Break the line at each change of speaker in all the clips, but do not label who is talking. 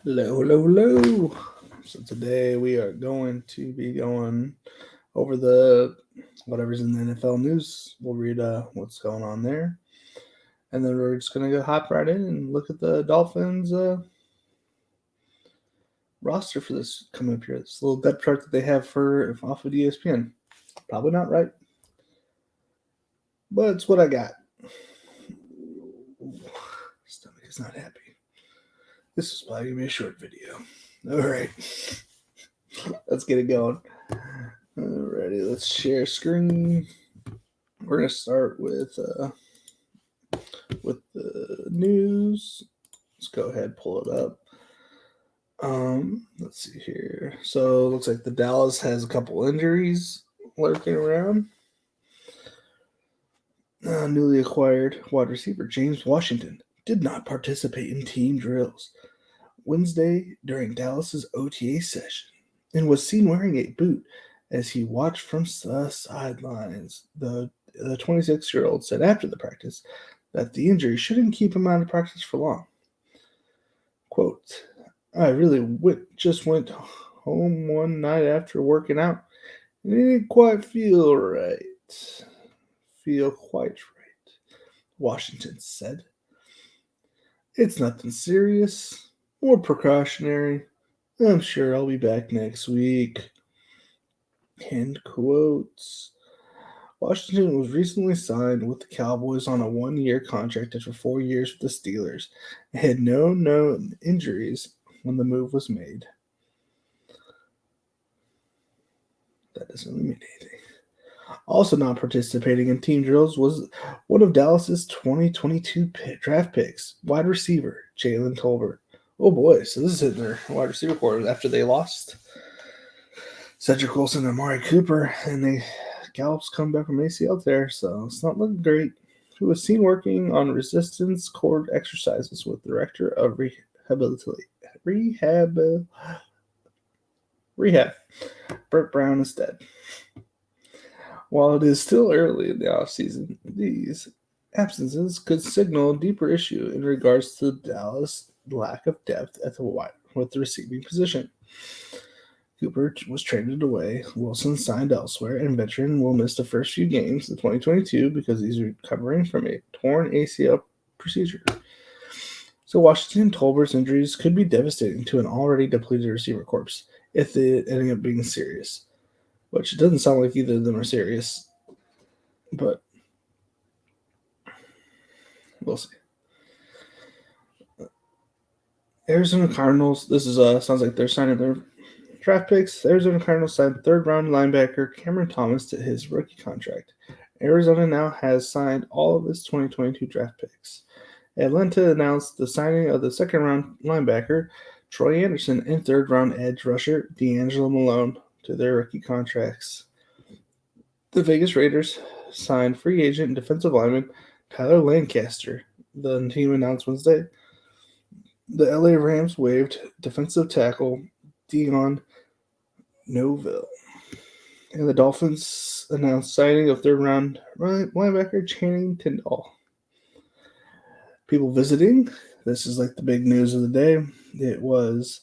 Hello, hello, hello. So today we are going to be going over the whatever's in the NFL news. We'll read what's going on there, and then we're just gonna go hop right in and look at the Dolphins roster for this coming up here. This little depth chart that they have for off of ESPN. Probably not right, but it's what I got. Stomach is not happy. This is probably gonna be a short video. All right, let's get it going. Alrighty, let's share screen. We're gonna start with the news. Let's go ahead and pull it up. Let's see here. So it looks like the Dallas has a couple injuries lurking around. Newly acquired wide receiver James Washington did not participate in team drills Wednesday during Dallas's OTA session and was seen wearing a boot as he watched from the sidelines. The 26-year-old said after the practice that the injury shouldn't keep him out of practice for long. Quote, I really just went home one night after working out and it didn't quite feel right. Washington said. It's nothing serious or precautionary. I'm sure I'll be back next week. End quotes. Washington was recently signed with the Cowboys on a one-year contract after 4 years with the Steelers and had no known injuries when the move was made. That doesn't really mean anything. Also not participating in team drills was one of Dallas's 2022 draft picks, wide receiver Jalen Tolbert. Oh boy, so this is in their wide receiver core after they lost Cedric Wilson and Amari Cooper, and they Gallup's come back from ACL tear, so it's not looking great. Who was seen working on resistance cord exercises with the director of rehab, Burt Brown instead. While it is still early in the offseason, these absences could signal a deeper issue in regards to Dallas' lack of depth at the wide with the receiving position. Cooper was traded away. Wilson signed elsewhere, and veteran will miss the first few games of 2022 because he's recovering from a torn ACL procedure. So Washington and Tolbert's injuries could be devastating to an already depleted receiver corps if they end up being serious, which it doesn't sound like either of them are serious, but we'll see. Arizona Cardinals. This is sounds like they're signing their draft picks. Arizona Cardinals signed third-round linebacker Cameron Thomas to his rookie contract. Arizona now has signed all of its 2022 draft picks. Atlanta announced the signing of the second-round linebacker Troy Anderson and third-round edge rusher D'Angelo Malone to their rookie contracts. The Vegas Raiders signed free agent and defensive lineman Tyler Lancaster, the team announced Wednesday. The LA Rams waived defensive tackle Dion Noville. And the Dolphins announced signing of third-round linebacker Channing Tindall. People visiting. This is like the big news of the day. It was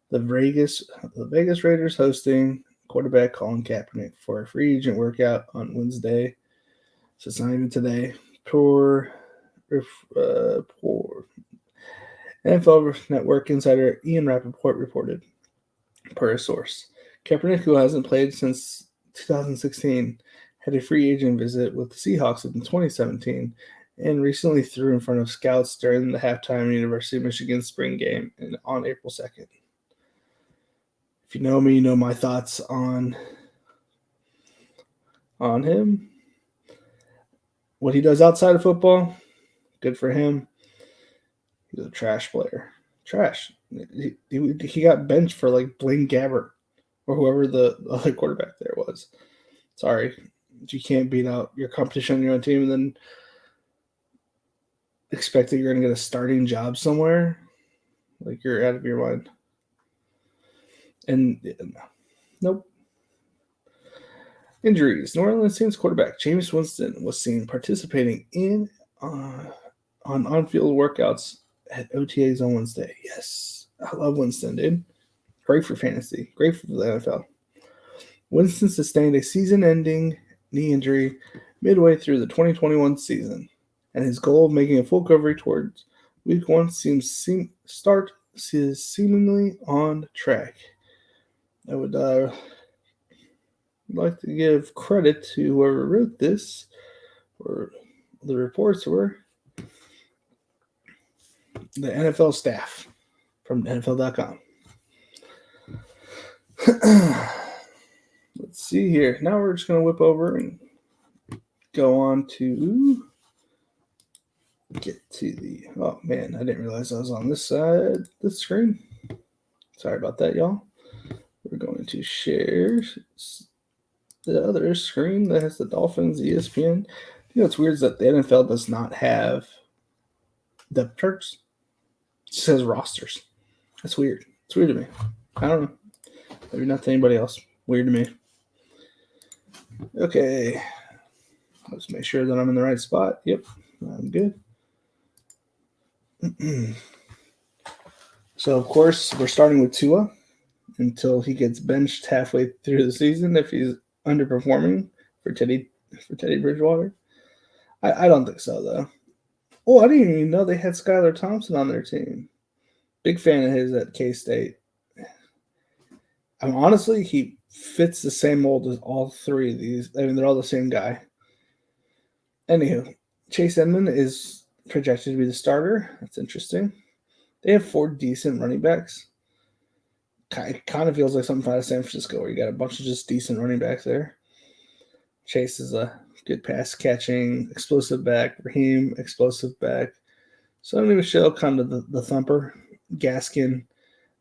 the Vegas Raiders hosting quarterback Colin Kaepernick for a free agent workout on Wednesday. So it's not even today. Poor NFL Network insider Ian Rappaport reported, per a source. Kaepernick, who hasn't played since 2016, had a free agent visit with the Seahawks in 2017 and recently threw in front of scouts during the halftime University of Michigan spring game on April 2nd. If you know me, you know my thoughts on him. What he does outside of football, good for him. He's a trash player. Trash. He got benched for like Blaine Gabbert or whoever the other quarterback there was. Sorry. You can't beat out your competition on your own team and then expect that you're going to get a starting job somewhere. Like, you're out of your mind. And nope. Injuries. New Orleans Saints quarterback James Winston was seen participating in on on-field workouts at OTAs on Wednesday. Yes. I love Winston, dude. Great for fantasy. Great for the NFL. Winston sustained a season-ending knee injury midway through the 2021 season, and his goal of making a full recovery towards Week 1 is seemingly on track. I would like to give credit to whoever wrote this, or the reports were the NFL staff from NFL.com. Let's see here. Now we're just going to whip over and go on to get to the... Oh, man, I didn't realize I was on this side of the screen. Sorry about that, y'all. We're going to share the other screen that has the Dolphins, ESPN. You know what's weird is that the NFL does not have depth charts. It says rosters. That's weird. It's weird to me. I don't know. Maybe not to anybody else. Weird to me. Okay. Let's make sure that I'm in the right spot. Yep. I'm good. So, of course, we're starting with Tua until he gets benched halfway through the season if he's underperforming for Teddy Bridgewater. I don't think so, though. Oh, I didn't even know they had Skylar Thompson on their team. Big fan of his at K-State. Honestly, he fits the same mold as all three of these. I mean, they're all the same guy. Anywho, Chase Edmonds is projected to be the starter. That's interesting. They have 4 decent running backs. It kind of feels like something out of San Francisco where you got a bunch of just decent running backs there. Chase is a good pass catching, explosive back. Raheem, explosive back. Sonny Michel, kind of the thumper. Gaskin,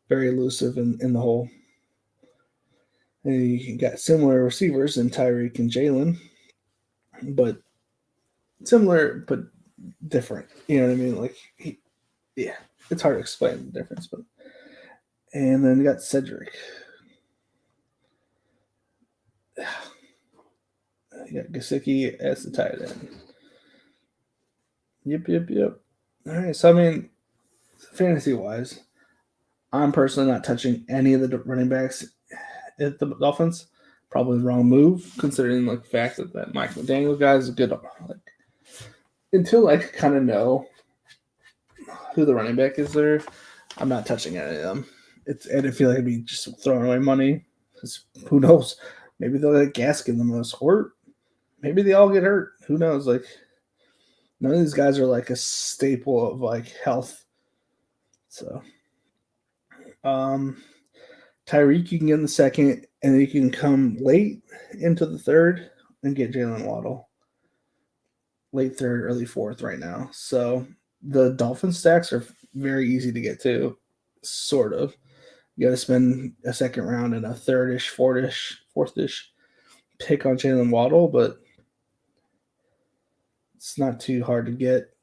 very elusive in the hole. And you got similar receivers in Tyreek and Jalen, but similar but different. You know what I mean? Like, it's hard to explain the difference. But and then you got Cedric. You got Gesicki as the tight end. Yep. All right, so I mean, fantasy-wise, I'm personally not touching any of the running backs at the Dolphins. Probably the wrong move, considering like the fact that Mike McDaniel guy is a good. Like, until I kind of know who the running back is there, I'm not touching any of them. I feel like I'd be just throwing away money. Because who knows? Maybe they'll get Gaskin the most, or maybe they all get hurt. Who knows? Like, none of these guys are like a staple of like health. So, Tyreek you can get in the second, and then you can come late into the third and get Jalen Waddle. Late third, early fourth right now. So the Dolphin stacks are very easy to get to, sort of. You got to spend a second round and a third-ish, fourth-ish pick on Jalen Waddle, but it's not too hard to get.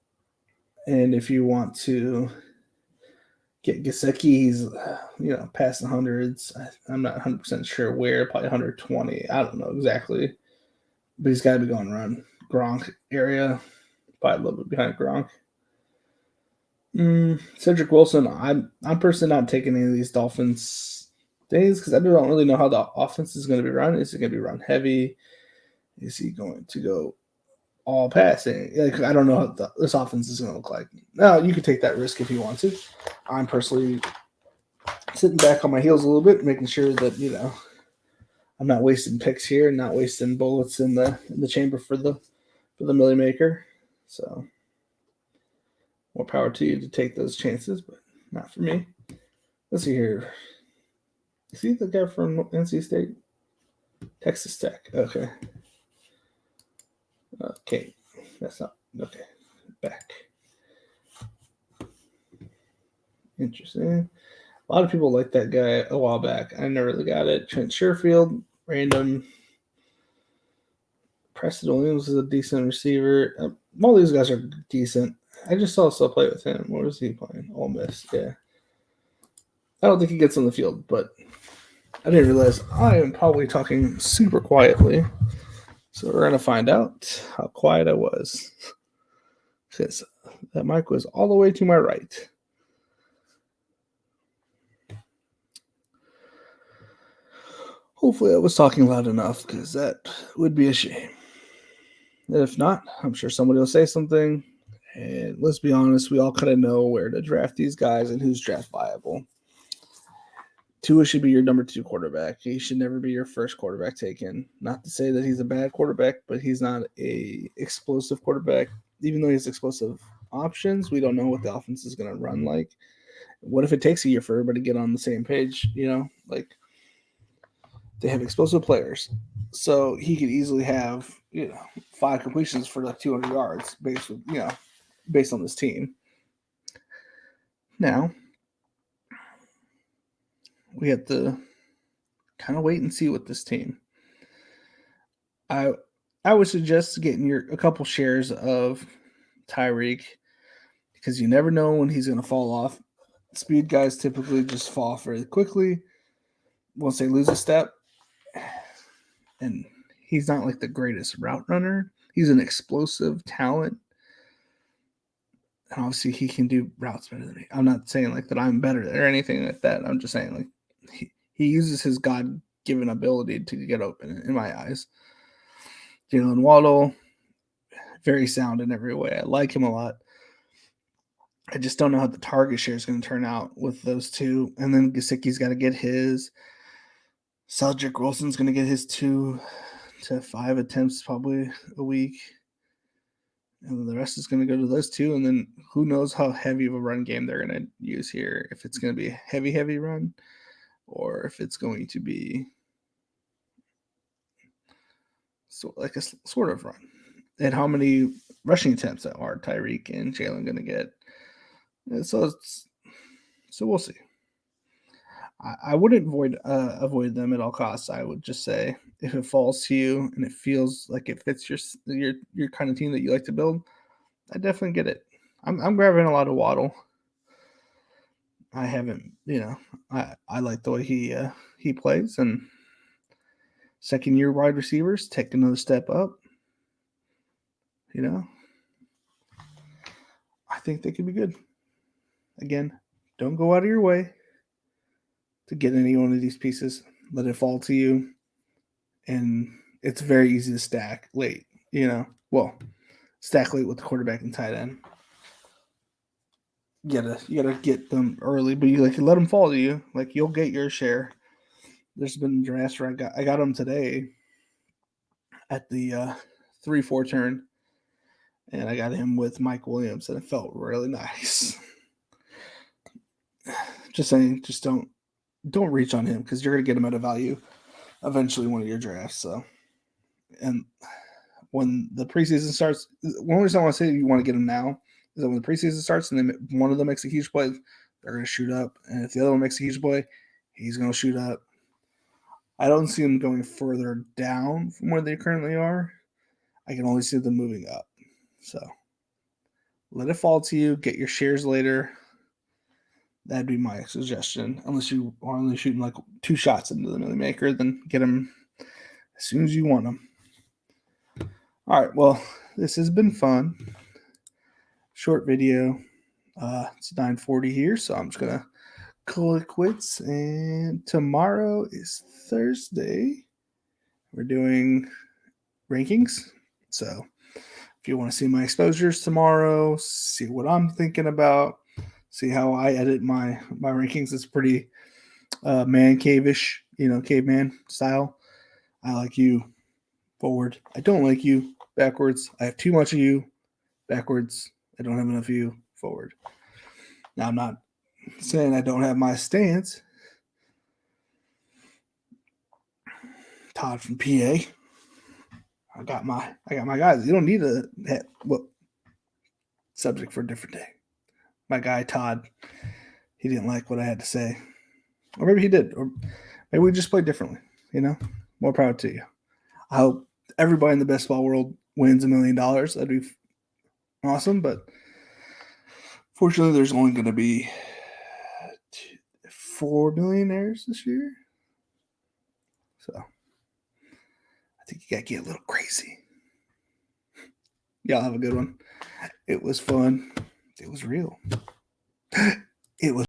And if you want to get Gesicki, he's past the hundreds. I'm not 100% sure where, probably 120. I don't know exactly, but he's got to be going around Gronk area, probably a little bit behind Gronk. Cedric Wilson, I'm personally not taking any of these Dolphins days because I don't really know how the offense is going to be run. Is it going to be run heavy? Is he going to go all passing? Like, I don't know how this offense is going to look like. Now, you could take that risk if you want to. I'm personally sitting back on my heels a little bit, making sure that I'm not wasting picks here, not wasting bullets in the chamber for the Millie Maker. So more power to you to take those chances, but not for me. Let's see here. Is he the guy from NC State? Texas Tech. Okay. Okay. That's not. Okay. Back. Interesting. A lot of people liked that guy a while back. I never really got it. Trent Sherfield, random. Preston Williams is a decent receiver. All these guys are decent. I just saw Still play with him. Where was he playing? Ole Miss, yeah. I don't think he gets on the field, but I didn't realize I am probably talking super quietly. So we're going to find out how quiet I was. Because that mic was all the way to my right. Hopefully I was talking loud enough, because that would be a shame. And if not, I'm sure somebody will say something. And let's be honest, we all kind of know where to draft these guys and who's draft viable. Tua should be your number 2 quarterback. He should never be your first quarterback taken. Not to say that he's a bad quarterback, but he's not a explosive quarterback. Even though he has explosive options, we don't know what the offense is going to run like. What if it takes a year for everybody to get on the same page? Like, they have explosive players, so he could easily have 5 completions for like 200 yards based on this team. Now we have to kind of wait and see with this team. I would suggest getting a couple shares of Tyreek, because you never know when he's going to fall off. Speed guys typically just fall off very quickly once they lose a step. And he's not like the greatest route runner. He's an explosive talent. And obviously he can do routes better than me. I'm not saying like that I'm better or anything like that. I'm just saying like he uses his God-given ability to get open in my eyes. Jalen Waddle, very sound in every way. I like him a lot. I just don't know how the target share is going to turn out with those two. And then Gesicki's got to get his. Cedric Wilson's going to get his 2 to 5 attempts probably a week. And the rest is going to go to those two. And then who knows how heavy of a run game they're going to use here. If it's going to be a heavy run, or if it's going to be like a sort of run. And how many rushing attempts are Tyreek and Jalen going to get? And so we'll see. I wouldn't avoid them at all costs. I would just say, if it falls to you and it feels like it fits your kind of team that you like to build, I definitely get it. I'm grabbing a lot of Waddle. I haven't, I like the way he plays, and second year wide receivers take another step up. I think they could be good. Again, don't go out of your way to get any one of these pieces. Let it fall to you. And it's very easy to stack late, stack late with the quarterback and tight end. You gotta get them early, but you let them fall to you. Like, you'll get your share. There's been drafts where I got them today at the 3-4 turn, and I got him with Mike Williams, and it felt really nice. Just saying, just don't reach on him, because you're gonna get him at a value eventually one of your drafts. So, and when the preseason starts, one reason I want to say you want to get them now is that when the preseason starts and one of them makes a huge play, they're going to shoot up. And if the other one makes a huge play, he's going to shoot up. I don't see them going further down from where they currently are. I can only see them moving up. So let it fall to you. Get your shares later. That'd be my suggestion. Unless you are only shooting like 2 shots into the Millie Maker, then get them as soon as you want them. All right, well, this has been fun. Short video. It's 9:40 here, so I'm just going to call it quits. And tomorrow is Thursday. We're doing rankings. So if you want to see my exposures tomorrow, see what I'm thinking about, see how I edit my rankings, it's pretty man cave-ish, caveman style. I like you forward. I don't like you backwards. I have too much of you backwards. I don't have enough of you forward. Now, I'm not saying I don't have my stance. Todd from PA. I got my guys. You don't need subject for a different day. My guy Todd, he didn't like what I had to say. Or maybe he did. Or maybe we just played differently, More proud to you. I hope everybody in the best ball world wins $1 million. That'd be awesome, but fortunately there's only going to be 4 millionaires this year. So I think you got to get a little crazy. Y'all have a good one. It was fun. It was real. It was